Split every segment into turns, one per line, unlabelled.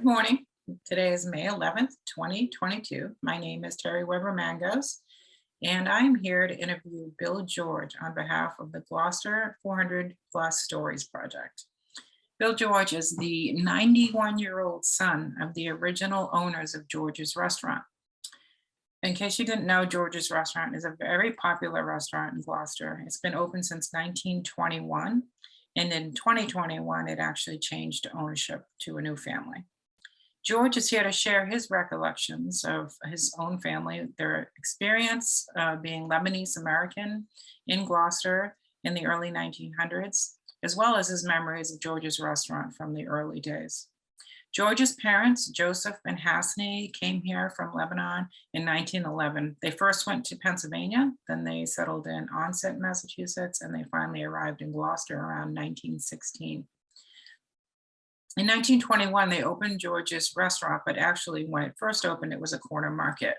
Good morning. Today is May 11th, 2022. My name is Terry Weber Mangos, and I'm here to interview Bill George on behalf of the Gloucester400 Stories Project. Bill George is the 91-year-old son of the original owners of George's Restaurant. In case you didn't know, George's Restaurant is a very popular restaurant in Gloucester. It's been open since 1921, and in 2021, it actually changed ownership to a new family. George is here to share his recollections of his own family, their experience being Lebanese American in Gloucester in the early 1900s, as well as his memories of George's Restaurant from the early days. George's parents, Joseph and Hassnie, came here from Lebanon in 1911. They first went to Pennsylvania, then they settled in Onset, Massachusetts, and they finally arrived in Gloucester around 1916. In 1921, they opened George's Restaurant, but actually when it first opened, it was a corner market.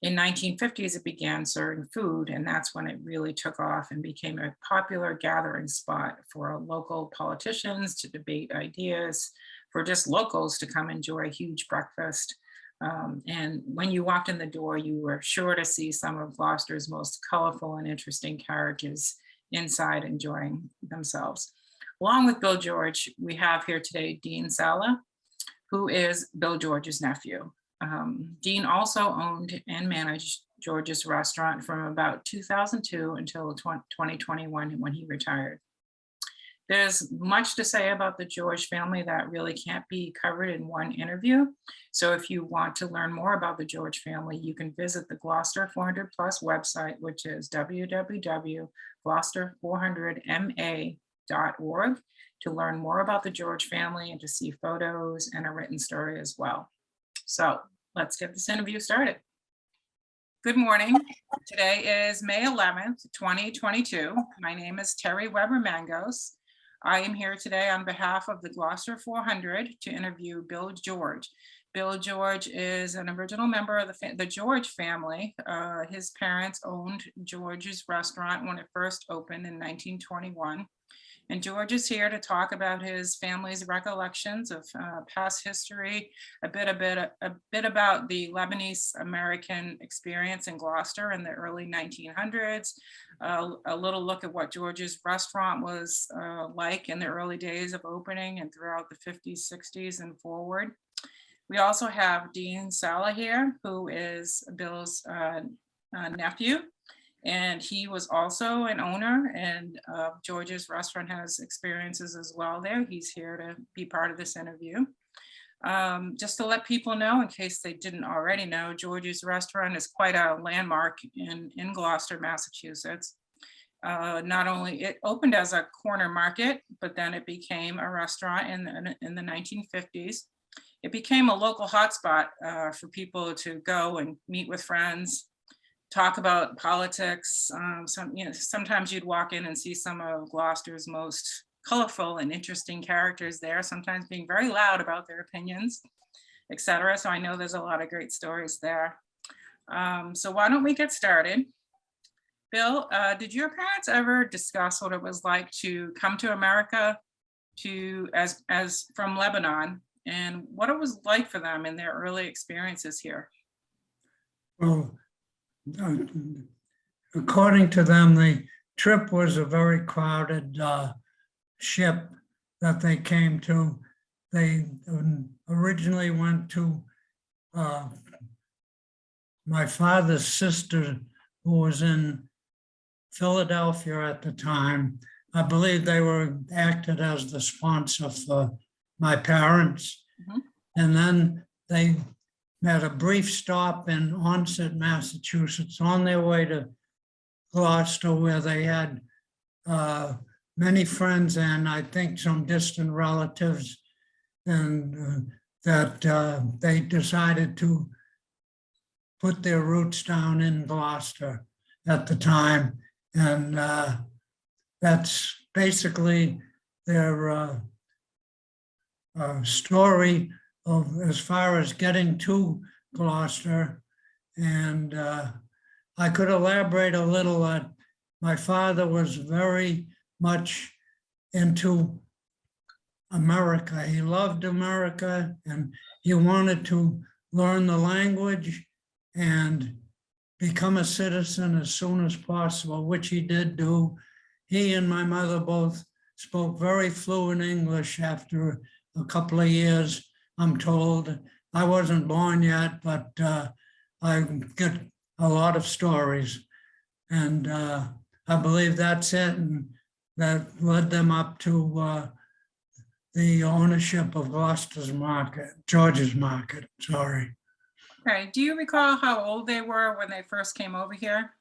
In 1950s, it began serving food, and that's when it really took off and became a popular gathering spot for local politicians to debate ideas, for just locals to come enjoy a huge breakfast. And when you walked in the door, you were sure to see some of Gloucester's most colorful and interesting characters inside enjoying themselves. Along with Bill George, we have here today Dean Sala, who is Bill George's nephew. Dean also owned and managed George's Restaurant from about 2002 until 2021 when he retired. There's much to say about the George family that really can't be covered in one interview. So if you want to learn more about the George family, you can visit the Gloucester400 Plus website, which is www.Gloucester400ma.org, to learn more about the George family and to see photos and a written story as well. So let's get this interview started. Good morning. Today is May 11th, 2022. My name is Terry Weber Mangos. I am here today on behalf of the Gloucester400 to interview Bill George. Bill George is an original member of the George family. His parents owned George's Restaurant when it first opened in 1921. And George is here to talk about his family's recollections of past history, a bit about the Lebanese American experience in Gloucester in the early 1900s, a little look at what George's Restaurant was like in the early days of opening and throughout the 50s, 60s and forward. We also have Dean Sala here, who is Bill's nephew. And he was also an owner, and George's Restaurant has experiences as well there. He's here to be part of this interview. Just to let people know, in case they didn't already know, George's Restaurant is quite a landmark in Gloucester, Massachusetts. Not only it opened as a corner market, but then it became a restaurant in the 1950s. It became a local hotspot for people to go and meet with friends, talk about politics. Sometimes you'd walk in and see some of Gloucester's most colorful and interesting characters there, sometimes being very loud about their opinions, etc. So I know there's a lot of great stories there. So why don't we get started? Bill, did your parents ever discuss what it was like to come to America as from Lebanon, and what it was like for them in their early experiences here?
Well, according to them, the trip was a very crowded ship that they came to. They originally went to my father's sister, who was in Philadelphia at the time. I believe they acted as the sponsor for my parents. Mm-hmm. And then they had a brief stop in Onset, Massachusetts, on their way to Gloucester, where they had many friends and I think some distant relatives, and that they decided to put their roots down in Gloucester at the time. And that's basically their story of as far as getting to Gloucester. And I could elaborate a little that my father was very much into America. He loved America and he wanted to learn the language and become a citizen as soon as possible, which he did do. He and my mother both spoke very fluent English after a couple of years, I'm told. I wasn't born yet, but I get a lot of stories. And I believe that's it. And that led them up to the ownership of Gloucester's market, George's market, sorry.
Okay, do you recall how old they were when they first came over here?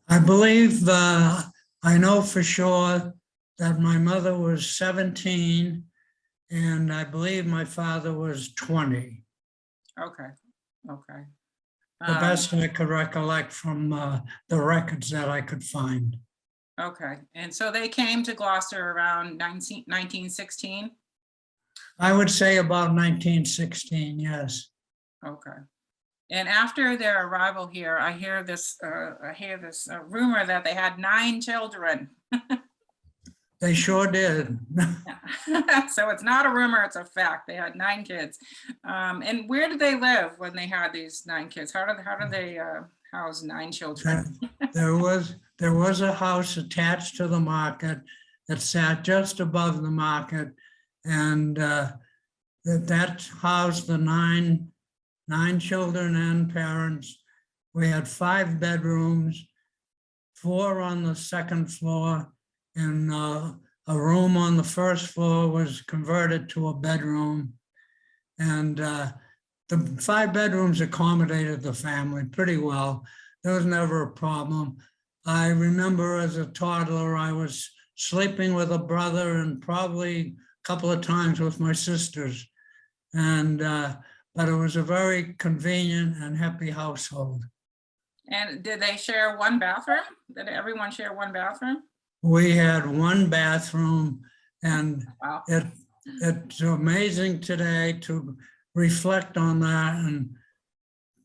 I believe, I know for sure that my mother was 17 and I believe my father was 20.
Okay, okay.
The best I could recollect from the records that I could find.
Okay, and so they came to Gloucester around 1916?
I would say about 1916, yes.
Okay. And after their arrival here, I hear this rumor that they had 9 children.
They sure did.
So it's not a rumor, it's a fact. They had 9 kids. And where did they live when they had these 9 kids? How did they house 9 children?
There was a house attached to the market that sat just above the market, and that housed the nine children and parents. We had 5 bedrooms, 4 on the second floor, and a room on the first floor was converted to a bedroom. And the 5 bedrooms accommodated the family pretty well. There was never a problem. I remember as a toddler, I was sleeping with a brother and probably a couple of times with my sisters. And but it was a very convenient and happy household. And
did they share one bathroom? Did everyone share one bathroom?
We had one bathroom, and wow. It's amazing today to reflect on that and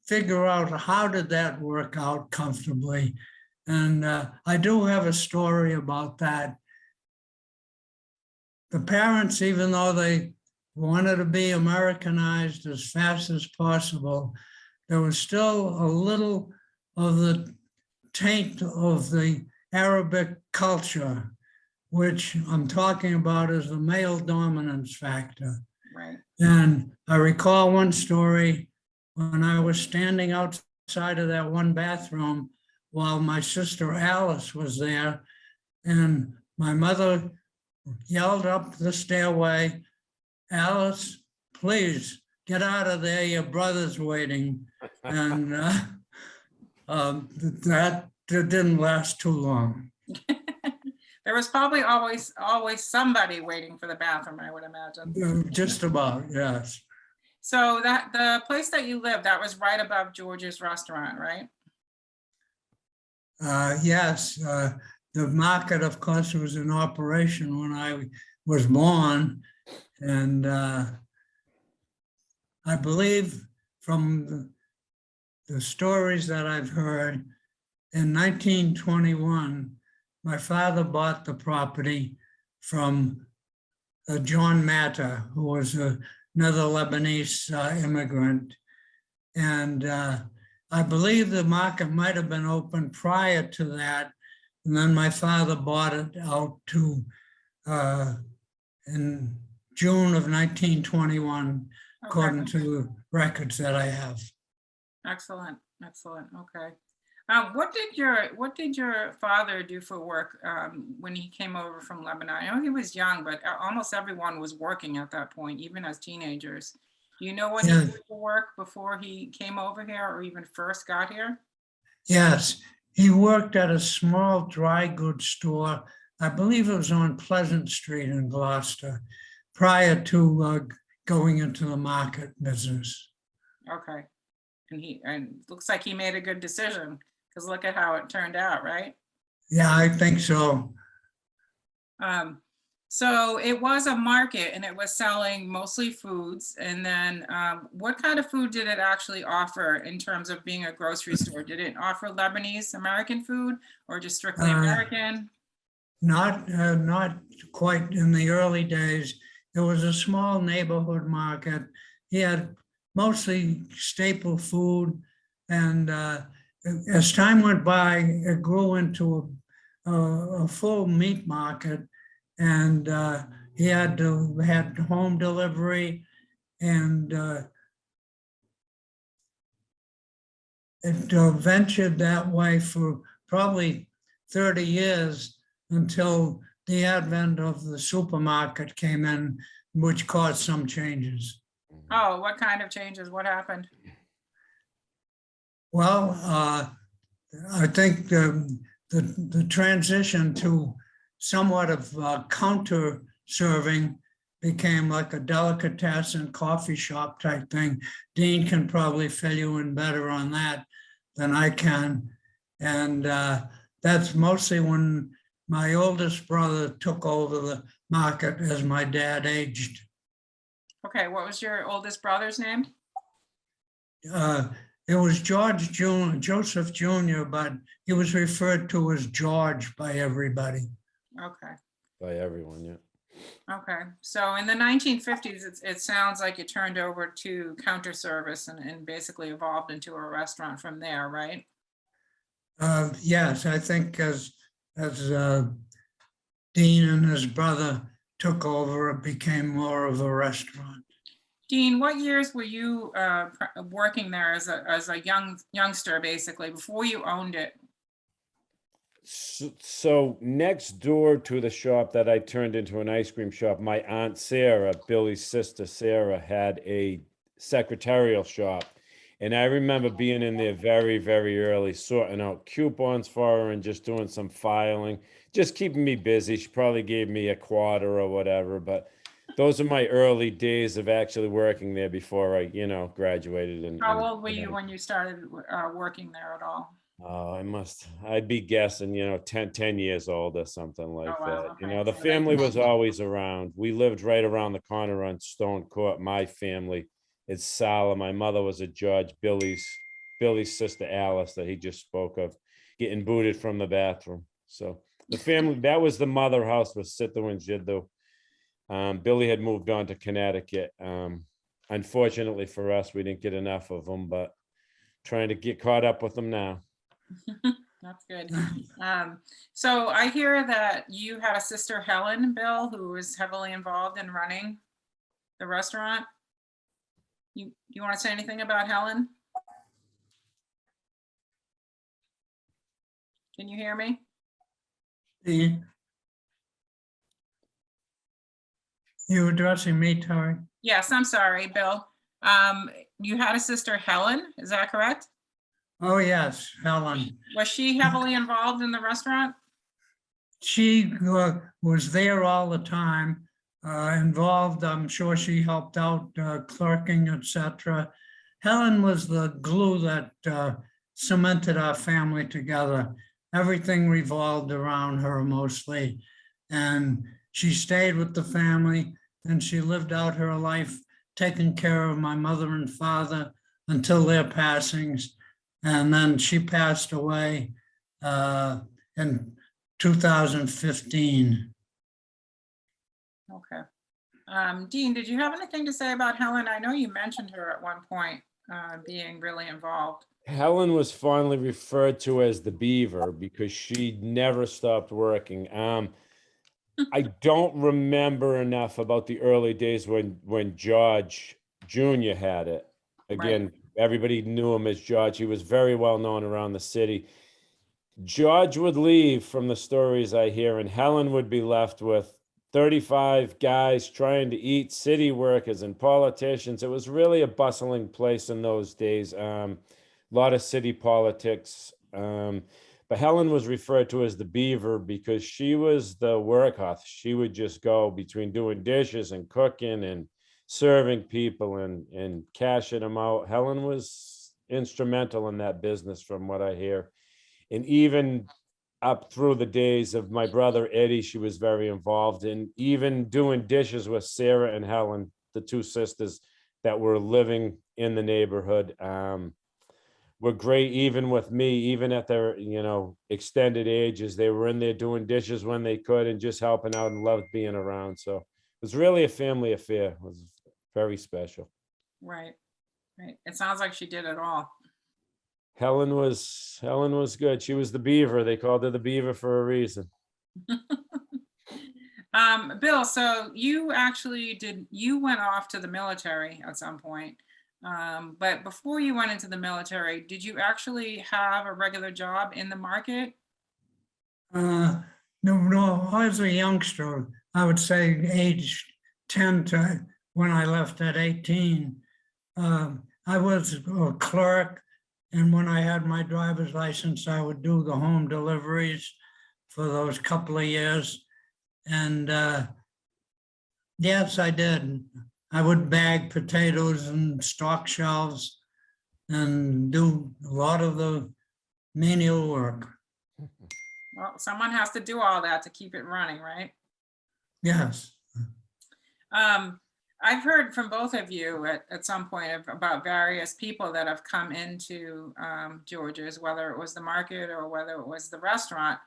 figure out how did that work out comfortably. And I do have a story about that. The parents, even though they wanted to be Americanized as fast as possible, there was still a little of the taint of the Arabic culture, which I'm talking about as the male dominance factor.
Right.
And I recall one story when I was standing outside of that one bathroom while my sister Alice was there, and my mother yelled up the stairway, "Alice, please get out of there, your brother's waiting." And that didn't last too long.
There was probably always somebody waiting for the bathroom, I would imagine.
Just about, yes.
So that the place that you lived, that was right above George's restaurant, right?
Yes. The market, of course, was in operation when I was born. And I believe from the stories that I've heard, in 1921, my father bought the property from John Matter, who was another Lebanese immigrant. And I believe the market might have been open prior to that. And then my father bought it out to in June of 1921, according to records that I have.
Excellent, excellent. Okay. What did your father do for work when he came over from Lebanon? I know he was young, but almost everyone was working at that point, even as teenagers. Do you know what he did for work before he came over here or even first got here?
Yes, he worked at a small dry goods store. I believe it was on Pleasant Street in Gloucester, prior to going into the market business. Okay.
And looks like he made a good decision, because look at how it turned out, right?
Yeah, I think so.
So it was a market and it was selling mostly foods. And then what kind of food did it actually offer in terms of being a grocery store? Did it offer Lebanese American food or just strictly American?
Not quite in the early days. It was a small neighborhood market. He had mostly staple food. And as time went by, it grew into a full meat market. And he had home delivery, and it ventured that way for probably 30 years until the advent of the supermarket came in, which caused some changes.
Oh, what kind of changes? What happened?
Well, I think the transition to somewhat of counter serving became like a delicatessen coffee shop type thing. Dean can probably fill you in better on that than I can. And that's mostly when my oldest brother took over the market as my dad aged.
Okay, what was your oldest brother's name?
It was Joseph Jr., but he was referred to as George by everybody.
Okay.
By everyone, yeah.
Okay, so in the 1950s, it sounds like it turned over to counter service and basically evolved into a restaurant from there, right?
Yes, I think as Dean and his brother took over, it became more of a restaurant.
Dean, what years were you working there as a youngster, basically, before you owned it?
So next door to the shop that I turned into an ice cream shop, my Aunt Sarah, Billy's sister Sarah, had a secretarial shop. And I remember being in there very, very early, sorting out coupons for her and just doing some filing, just keeping me busy. She probably gave me a quarter or whatever, but those are my early days of actually working there before I, graduated.
How old were you when you started working there at all?
I'd be guessing, 10 years old or something like
Oh, wow,
that.
okay.
The
So
family was always around. We lived right around the corner on Stone Court. My family is Sala. My mother was a judge. Billy's sister Alice that he just spoke of, getting booted from the bathroom. So the family, that was the mother house, was Sithu and Jiddu. Billy had moved on to Connecticut. Unfortunately for us, we didn't get enough of them, but trying to get caught up with them now.
That's good. So I hear that you had a sister, Helen, Bill, who was heavily involved in running the restaurant. You want to say anything about Helen? Can you hear me?
Dean? You addressing me, Terry?
Yes, I'm sorry, Bill. You had a sister, Helen, is that correct?
Oh, yes, Helen.
Was she heavily involved in the restaurant?
She was there all the time, involved. I'm sure she helped out clerking, etc. Helen was the glue that cemented our family together. Everything revolved around her mostly. And she stayed with the family, and she lived out her life taking care of my mother and father until their passings. And then she passed away in 2015.
Okay. Dean, did you have anything to say about Helen? I know you mentioned her at one point being really involved.
Helen was fondly referred to as the Beaver because she never stopped working. I don't remember enough about the early days when George Jr. had it. Again, everybody knew him as George. He was very well known around the city. George would leave, from the stories I hear, and Helen would be left with 35 guys trying to eat, city workers and politicians. It was really a bustling place in those days. A lot of city politics. But Helen was referred to as the Beaver because she was the workhorse. She would just go between doing dishes and cooking and serving people and cashing them out. Helen was instrumental in that business, from what I hear. And even up through the days of my brother Eddie, she was very involved in even doing dishes with Sarah and Helen, the two sisters that were living in the neighborhood. Were great, even with me, even at their extended ages. They were in there doing dishes when they could and just helping out, and loved being around. So it was really a family affair. It was very special.
Right. It sounds like she did it all.
Helen was good. She was the beaver. They called her the beaver for a reason.
Bill, so you went off to the military at some point. But before you went into the military, did you actually have a regular job in the market?
No, I was a youngster. I would say age 10 to when I left at 18. I was a clerk, and when I had my driver's license, I would do the home deliveries for those couple of years. And yes, I did. I would bag potatoes and stock shelves and do a lot of the menial work.
Well, someone has to do all that to keep it running, right?
Yes.
I've heard from both of you at some point about various people that have come into George's, whether it was the market or whether it was the restaurant,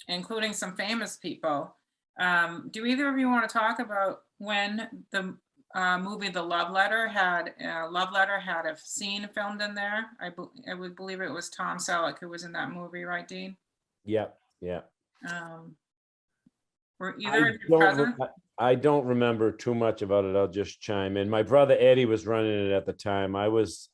including some famous people. Do either of you want to talk about when the movie The Love Letter had a scene filmed in there? I would believe it was Tom Selleck who was in that movie, right, Dean?
Yep.
Were either of you present?
I don't remember too much about it. I'll just chime in. My brother Eddie was running it at the time. I was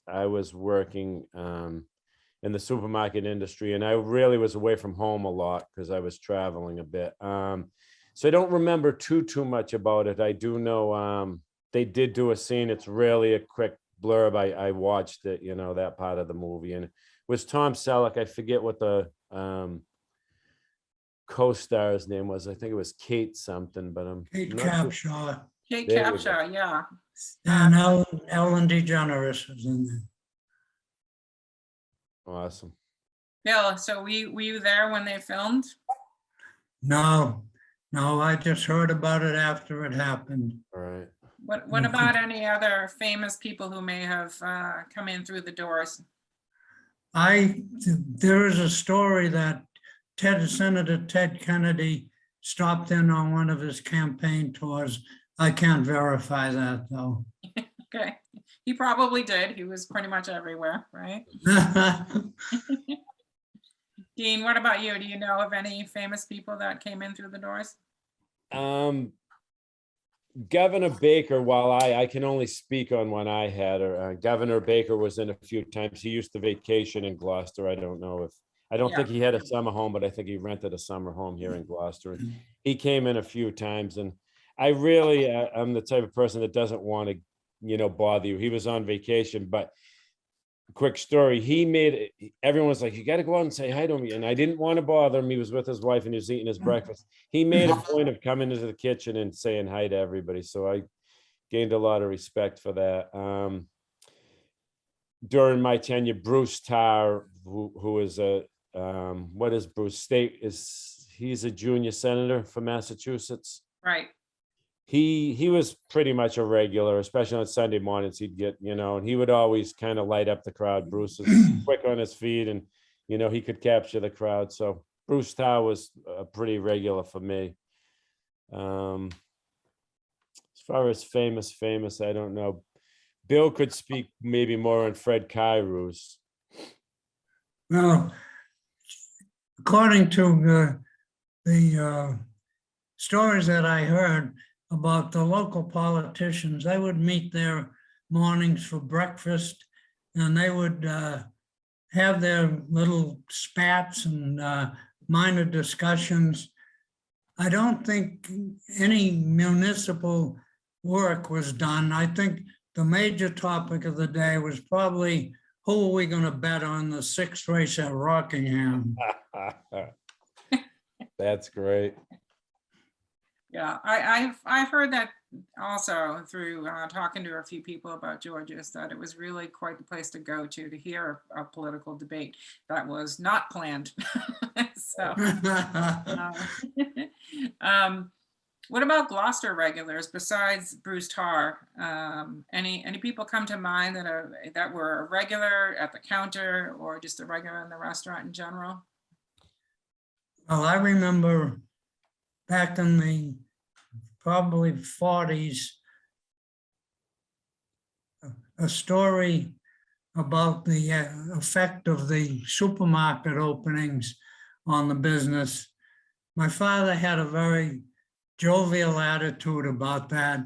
working in the supermarket industry, and I really was away from home a lot because I was traveling a bit. So I don't remember too much about it. I do know they did do a scene. It's really a quick blurb. I watched it, that part of the movie, and it was Tom Selleck. I forget what the co-star's name was. I think it was Kate something, but I'm
Kate
not sure.
Capshaw
Kate
There you
Capshaw, yeah.
and Ellen DeGeneres was in there.
Awesome.
Bill, so were you there when they filmed?
No, I just heard about it after it happened.
All right.
What about any other famous people who may have come in through the doors?
There is a story that Senator Ted Kennedy stopped in on one of his campaign tours. I can't verify that though.
Okay, he probably did. He was pretty much everywhere, right? Dean, what about you? Do you know of any famous people that came in through the doors?
Governor Baker, while I can only speak on when I had her, Governor Baker was in a few times. He used to vacation in Gloucester. I don't think he had a summer home, but I think he rented a summer home here in Gloucester. And he came in a few times, and I really, I'm the type of person that doesn't want to, bother you. He was on vacation, but quick story, everyone was like, you got to go out and say hi to me. And I didn't want to bother him. He was with his wife and he was eating his breakfast. He made a point of coming into the kitchen and saying hi to everybody. So I gained a lot of respect for that. During my tenure, Bruce Tarr, who is what is Bruce State? He's a junior senator for Massachusetts.
Right.
He was pretty much a regular, especially on Sunday mornings. He'd get, and he would always kind of light up the crowd. Bruce is quick on his feet, and he could capture the crowd. So Bruce Tarr was a pretty regular for me. As far as famous, I don't know. Bill could speak maybe more on Fred Kairou's.
Well, according to the stories that I heard about the local politicians, they would meet their mornings for breakfast, and they would have their little spats and minor discussions. I don't think any municipal work was done. I think the major topic of the day was probably who are we going to bet on the 6th race at Rockingham.
That's great.
Yeah, I've heard that also through talking to a few people about George's, that it was really quite the place to go to hear a political debate that was not planned. So, what about Gloucester regulars besides Bruce Tarr? Any people come to mind that were a regular at the counter or just a regular in the restaurant in general?
Well, I remember back in the probably 40s, a story about the effect of the supermarket openings on the business. My father had a very jovial attitude about that.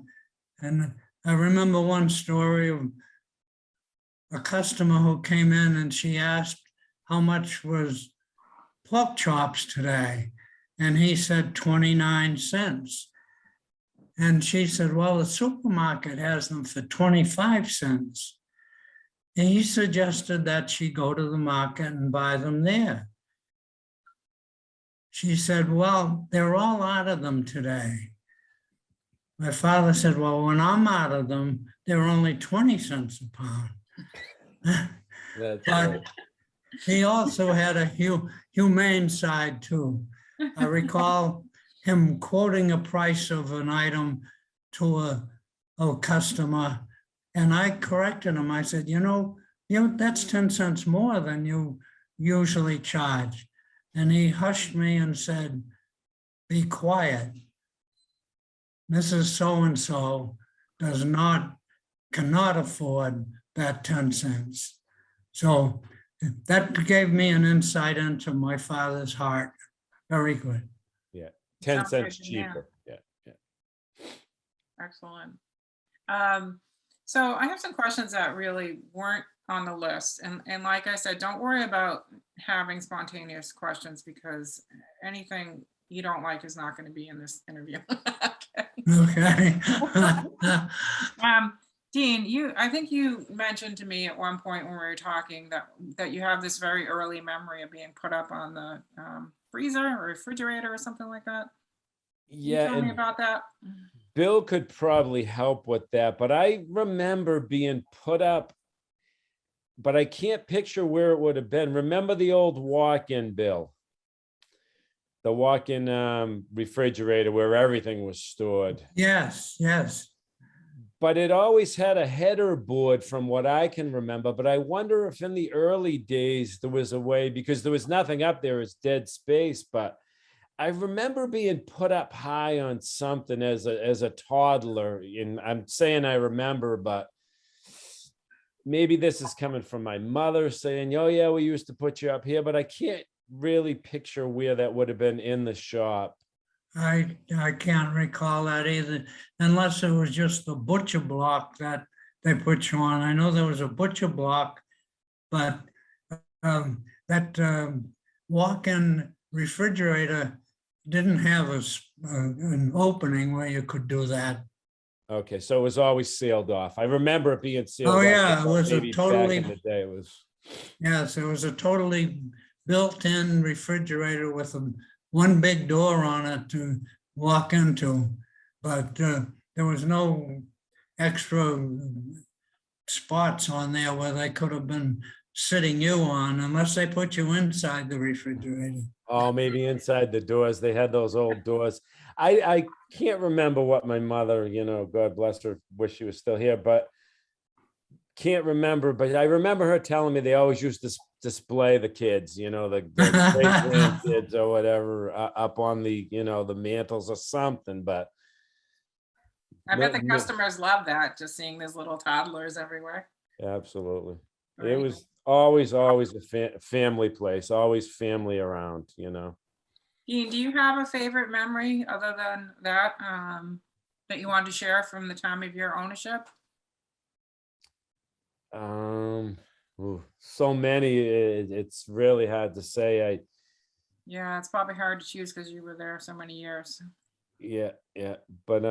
And I remember one story of a customer who came in and she asked how much was pork chops today. And he said 29 cents. And she said, well, the supermarket has them for 25 cents. And he suggested that she go to the market and buy them there. She said, well, they're all out of them today. My father said, well, when I'm out of them, they're only 20 cents a pound.
That's
But
right.
he also had a humane side too. I recall him quoting a price of an item to a customer, and I corrected him. I said, that's 10 cents more than you usually charge. And he hushed me and said, be quiet. Mrs. So-and-so cannot afford that 10 cents. So that gave me an insight into my father's heart. Very good.
Yeah, 10
Sounds
cents
good, yeah.
cheaper. Yeah.
Excellent. So I have some questions that really weren't on the list. And like I said, don't worry about having spontaneous questions because anything you don't like is not going to be in this interview. Okay.
Okay.
Dean, I think you mentioned to me at one point when we were talking that you have this very early memory of being put up on the freezer or refrigerator or something like that. Can you
Yeah,
tell me
and
about that?
Bill could probably help with that, but I remember being put up, but I can't picture where it would have been. Remember the old walk-in, Bill? The walk-in refrigerator where everything was stored.
Yes, yes.
But it always had a header board from what I can remember. But I wonder if in the early days there was a way, because there was nothing up there, it's dead space. But I remember being put up high on something as a toddler. And I'm saying I remember, but maybe this is coming from my mother saying, oh yeah, we used to put you up here, but I can't really picture where that would have been in the shop.
I can't recall that either, unless it was just the butcher block that they put you on. I know there was a butcher block, but that walk-in refrigerator didn't have an opening where you could do that.
Okay, so it was always sealed off. I remember it being sealed
Oh
off.
yeah, it was a
Maybe back
totally,
in the day it was.
yes, it was a totally built-in refrigerator with one big door on it to walk into, but there was no extra spots on there where they could have been sitting you on unless they put you inside the refrigerator.
Oh, maybe inside the doors. They had those old doors. I can't remember what my mother, God bless her, wish she was still here, but can't remember. But I remember her telling me they always used to display the kids, the great grandkids or whatever up on the, the mantles or something. But
I bet the customers love that, just seeing these little toddlers everywhere.
Absolutely.
Right.
It was always a family place, always family around,
Dean, do you have a favorite memory other than that that you wanted to share from the time of your ownership?
So many, it's really hard to say.
Yeah, it's probably hard to choose because you were there so many years.
Yeah, but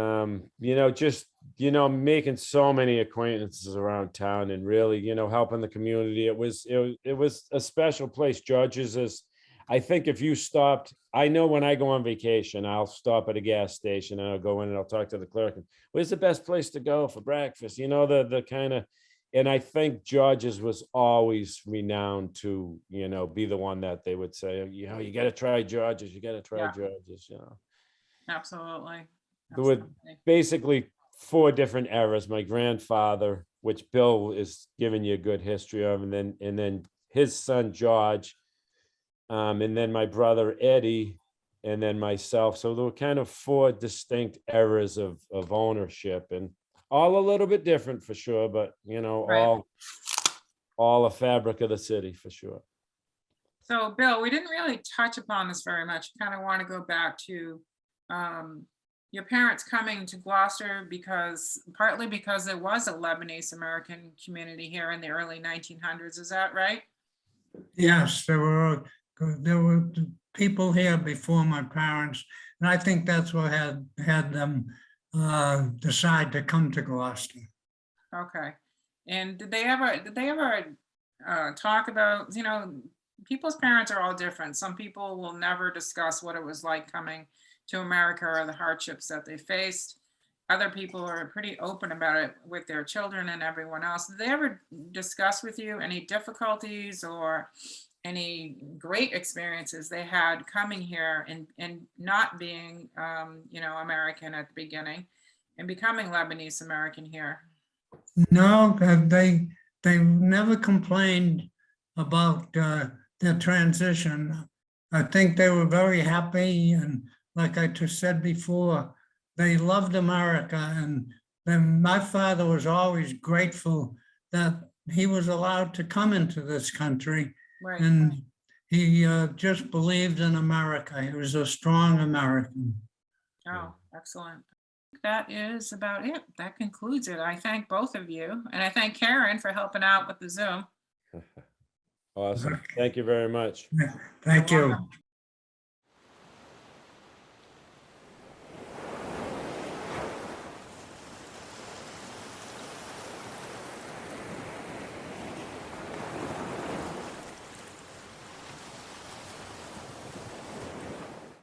just making so many acquaintances around town and really helping the community. It was a special place. George's is, I think if you stopped, I know when I go on vacation I'll stop at a gas station and I'll go in and I'll talk to the clerk and where's the best place to go for breakfast, the kind of. And I think George's was always renowned to be the one that they would say, you got to try George's, you got to try George's.
Absolutely.
There were basically 4 different eras. My grandfather, which Bill is giving you a good history of, and then his son George, and then my brother Eddie, and then myself. So there were kind of four distinct eras of ownership, and all a little bit different for sure, but you know,
Right.
all a fabric of the city for sure.
So Bill, we didn't really touch upon this very much. Kind of want to go back to your parents coming to Gloucester partly because there was a Lebanese American community here in the early 1900s. Is that right?
Yes, there were people here before my parents, and I think that's what had them decide to come to Gloucester.
Okay. And did they ever talk about, people's parents are all different. Some people will never discuss what it was like coming to America or the hardships that they faced. Other people are pretty open about it with their children and everyone else. Did they ever discuss with you any difficulties or any great experiences they had coming here and not being, American at the beginning and becoming Lebanese American here?
No, they never complained about their transition. I think they were very happy, and like I just said before, they loved America, and then my father was always grateful that he was allowed to come into this country,
Right.
and he just believed in America. He was a strong American.
Oh, excellent. That is about it. That concludes it. I thank both of you, and I thank Karen for helping out with the Zoom.
Awesome. Thank you very much.
Thank
You're
you.
welcome.